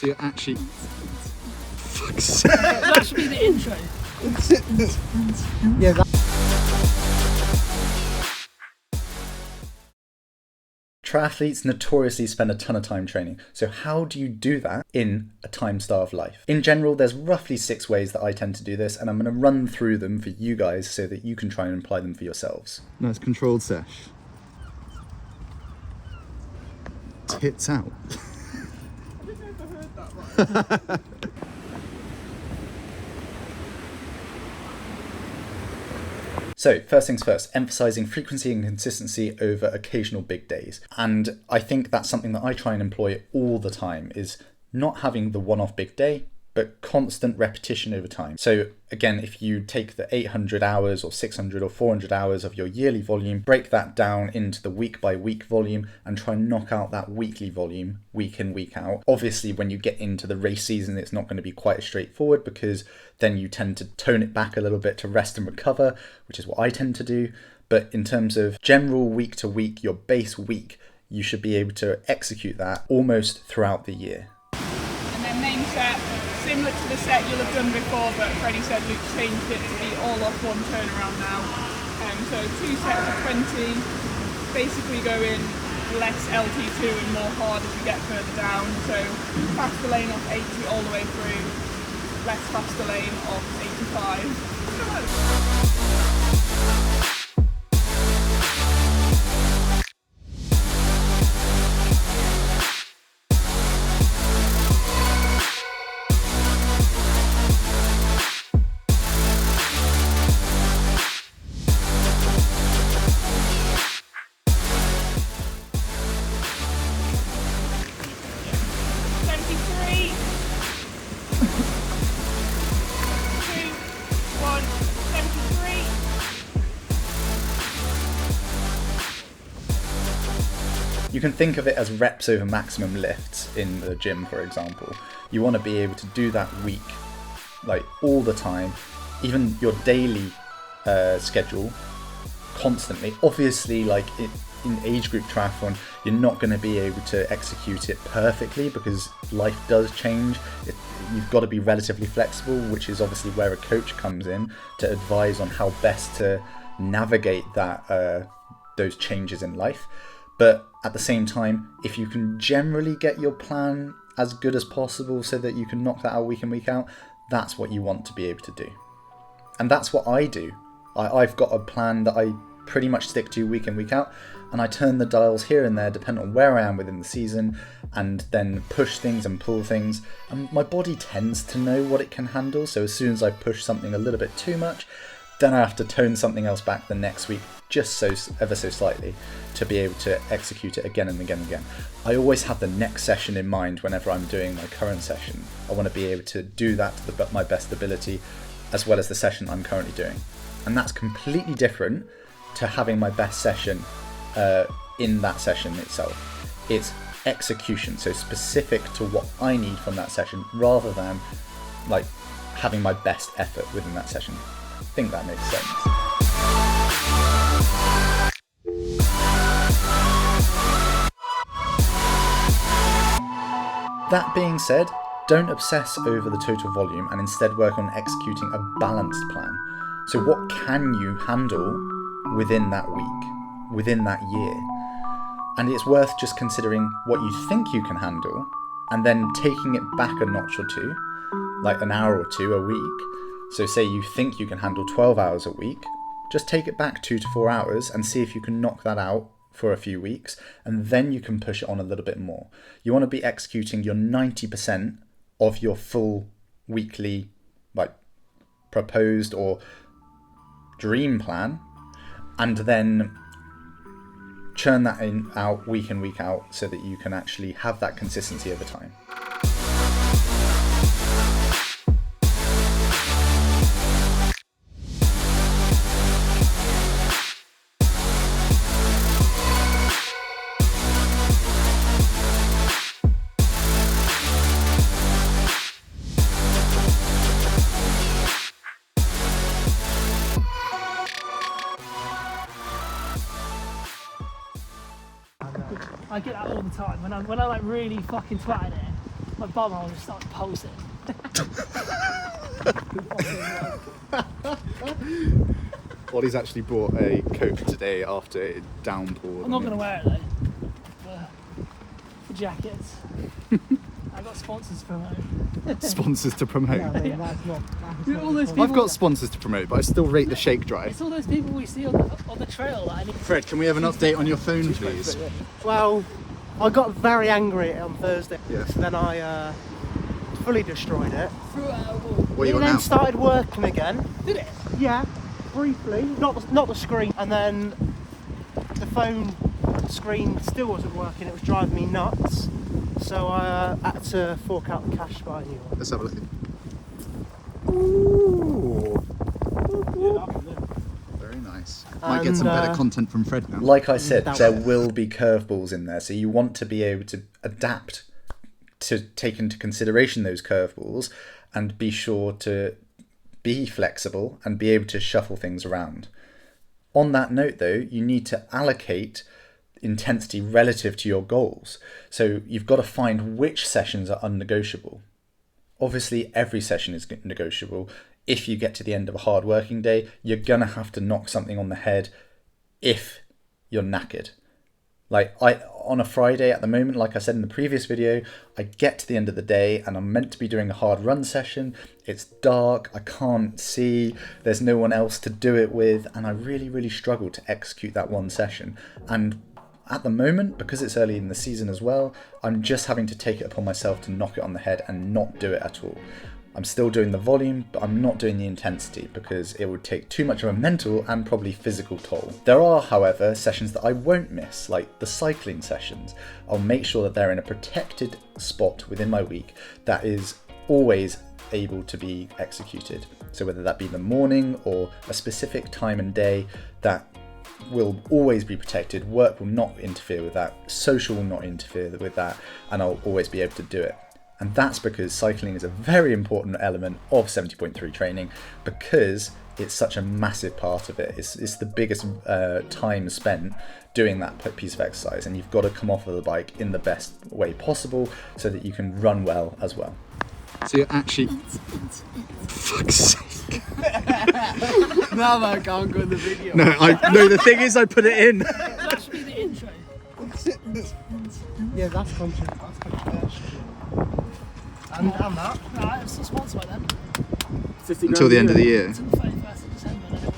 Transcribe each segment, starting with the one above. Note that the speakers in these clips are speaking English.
So you're actually... Fuck's sake. That should be the intro. Yeah, Triathletes notoriously spend a ton of time training. So how do you do that in a time-starved life? In general, there's roughly 6 ways that I tend to do this, and I'm going to run through them for you guys so that you can try and apply them for yourselves. Nice controlled sesh. Tits out. I don't know if I heard that right. So, first things first, emphasising frequency and consistency over occasional big days. And I think that's something that I try and employ all the time, is not having the one-off big day, but constant repetition over time. So again, if you take the 800 hours or 600 or 400 hours of your yearly volume, break that down into the week by week volume and try and knock out that weekly volume week in, week out. Obviously, when you get into the race season, it's not going to be quite as straightforward because then you tend to tone it back a little bit to rest and recover, which is what I tend to do. But in terms of general week to week, your base week, you should be able to execute that almost throughout the year. And then main set, similar to the set you'll have done before, but Freddie said Luke changed it to be all off one turnaround now. So 2 sets of 20, basically going less LT2 and more hard as you get further down. So faster lane off 80 all the way through, less faster lane off 85. You can think of it as reps over maximum lifts in the gym, for example. You want to be able to do that week, like all the time, even your daily schedule, constantly. Obviously, like in age group triathlon, you're not going to be able to execute it perfectly because life does change. You've got to be relatively flexible, which is obviously where a coach comes in to advise on how best to navigate that those changes in life. But at the same time, if you can generally get your plan as good as possible so that you can knock that out week in, week out, that's what you want to be able to do. And that's what I do. I've got a plan that I pretty much stick to week in, week out, and I turn the dials here and there depending on where I am within the season, and then push things and pull things. And my body tends to know what it can handle, so as soon as I push something a little bit too much, then I have to tone something else back the next week, just ever so slightly, to be able to execute it again and again and again. I always have the next session in mind whenever I'm doing my current session. I want to be able to do that to my best ability, as well as the session I'm currently doing. And that's completely different to having my best session in that session itself. It's execution, so specific to what I need from that session, rather than like having my best effort within that session. I think that makes sense. That being said, don't obsess over the total volume and instead work on executing a balanced plan. So what can you handle within that week, within that year? And it's worth just considering what you think you can handle and then taking it back a notch or two, like an hour or two a week. So say you think you can handle 12 hours a week, just take it back 2 to 4 hours and see if you can knock that out for a few weeks, and then you can push it on a little bit more. You want to be executing your 90% of your full weekly, like, proposed or dream plan, and then churn that out week in, week out, so that you can actually have that consistency over time. I get that all the time when I'm like really fucking twatted it. my bum hole just started pulsing. Ollie's actually bought a Coke today after it downpoured. I'm not going to wear it though. The jackets. I got sponsors to promote. Sponsors to promote. Yeah, I mean, that's not all those I've got sponsors to promote, but I still rate the shake dry. It's all those people we see on the trail that I need. Fred, can we have an update on your phone, please? Well, I got very angry on Thursday. Yes. Then I fully destroyed it. Threw it out of the wall. What you It got then now? started working again. Did it? Yeah, briefly. Not the screen. And then the phone screen still wasn't working. It was driving me nuts. So I had to fork out the cash to buy a new one. Let's have a look. Ooh. Very nice. Might get some better content from Fred now. Like I said, there will be curveballs in there, so you want to be able to adapt to take into consideration those curveballs and be sure to be flexible and be able to shuffle things around. On that note though, you need to allocate intensity relative to your goals. So you've got to find which sessions are unnegotiable. Obviously, every session is negotiable. If you get to the end of a hard working day, you're going to have to knock something on the head if you're knackered. Like on a Friday at the moment, like I said in the previous video, I get to the end of the day and I'm meant to be doing a hard run session. It's dark, I can't see, there's no one else to do it with, and I really, really struggle to execute that one session. And at the moment, because it's early in the season as well, I'm just having to take it upon myself to knock it on the head and not do it at all. I'm still doing the volume, but I'm not doing the intensity because it would take too much of a mental and probably physical toll. There are, however, sessions that I won't miss, like the cycling sessions. I'll make sure that they're in a protected spot within my week that is always able to be executed. So whether that be the morning or a specific time and day, that will always be protected. Work will not interfere with that, social will not interfere with that, and I'll always be able to do it. And that's because cycling is a very important element of 70.3 training because it's such a massive part of it. It's the biggest time spent doing that piece of exercise, and you've got to come off of the bike in the best way possible so that you can run well as well. So you're actually... Fuck's sake. Now I can't go in the video. No, the thing is I put it in. That should be the intro. Yeah, that's controversial. And that. Right, I'm still sponsored by them. Until the end of the year. Until the 31st of December, then it will.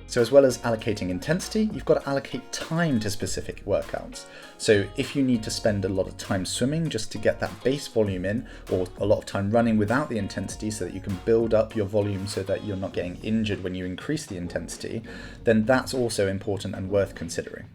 So as well as allocating intensity, you've got to allocate time to specific workouts. So if you need to spend a lot of time swimming just to get that base volume in, or a lot of time running without the intensity so that you can build up your volume so that you're not getting injured when you increase the intensity, then that's also important and worth considering.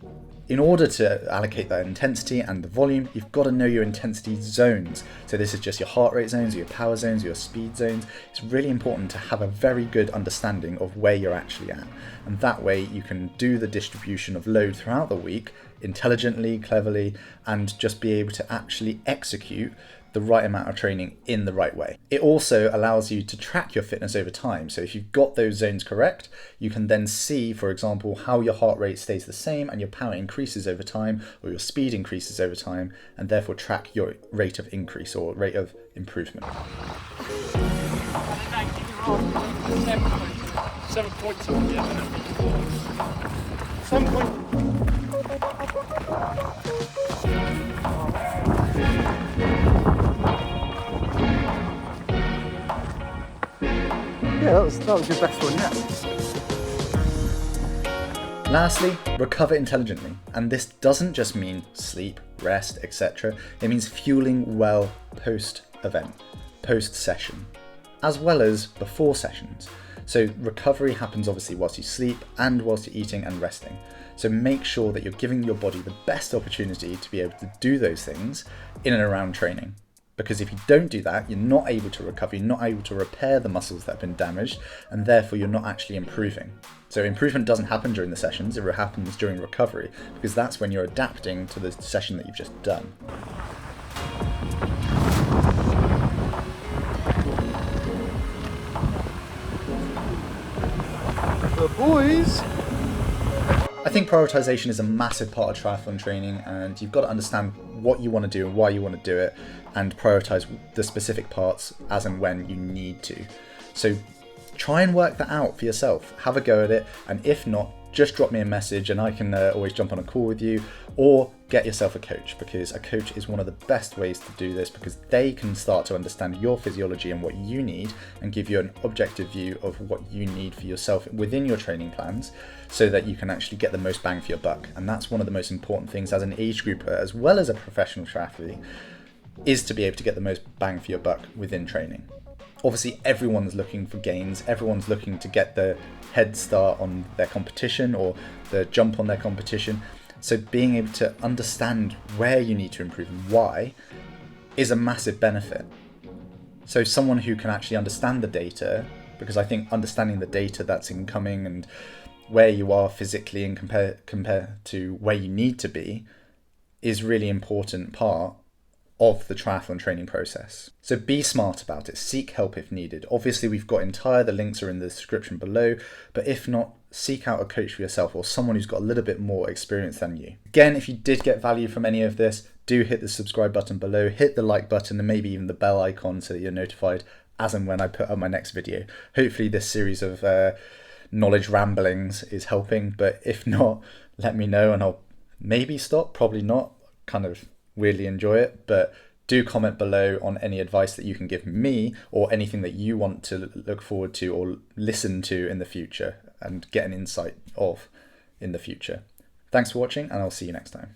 In order to allocate that intensity and the volume, you've got to know your intensity zones. So this is just your heart rate zones, your power zones, your speed zones. It's really important to have a very good understanding of where you're actually at. And that way you can do the distribution of load throughout the week intelligently, cleverly, and just be able to actually execute the right amount of training in the right way. It also allows you to track your fitness over time. So if you've got those zones correct, you can then see, for example, how your heart rate stays the same and your power increases over time, or your speed increases over time, and therefore track your rate of increase or rate of improvement. 7 points on the end. 7 points. Yeah, that was your best one yet. Lastly, recover intelligently. And this doesn't just mean sleep, rest, etc. It means fueling well post-event, post-session, as well as before sessions. So recovery happens obviously whilst you sleep and whilst you're eating and resting. So make sure that you're giving your body the best opportunity to be able to do those things in and around training. Because if you don't do that, you're not able to recover, you're not able to repair the muscles that have been damaged, and therefore you're not actually improving. So improvement doesn't happen during the sessions, it happens during recovery, because that's when you're adapting to the session that you've just done. The boys I think prioritization is a massive part of triathlon training, and you've got to understand what you want to do and why you want to do it, and prioritize the specific parts as and when you need to. So try and work that out for yourself. Have a go at it, and if not, just drop me a message and I can always jump on a call with you, or get yourself a coach, because a coach is one of the best ways to do this, because they can start to understand your physiology and what you need and give you an objective view of what you need for yourself within your training plans, so that you can actually get the most bang for your buck. And that's one of the most important things as an age grouper as well as a professional triathlete, is to be able to get the most bang for your buck within training. Obviously, everyone's looking for gains, everyone's looking to get the head start on their competition or the jump on their competition. So being able to understand where you need to improve and why is a massive benefit. So someone who can actually understand the data, because I think understanding the data that's incoming and where you are physically and compare to where you need to be, is really important part of the triathlon training process. So be smart about it, seek help if needed. Obviously we've got the links are in the description below, but if not, seek out a coach for yourself or someone who's got a little bit more experience than you. Again, if you did get value from any of this, do hit the subscribe button below, hit the like button, and maybe even the bell icon so that you're notified as and when I put up my next video. Hopefully this series of knowledge ramblings is helping, but if not, let me know and I'll maybe stop, probably not, kind of weirdly enjoy it. But do comment below on any advice that you can give me or anything that you want to look forward to or listen to in the future and get an insight of in the future. Thanks for watching, and I'll see you next time.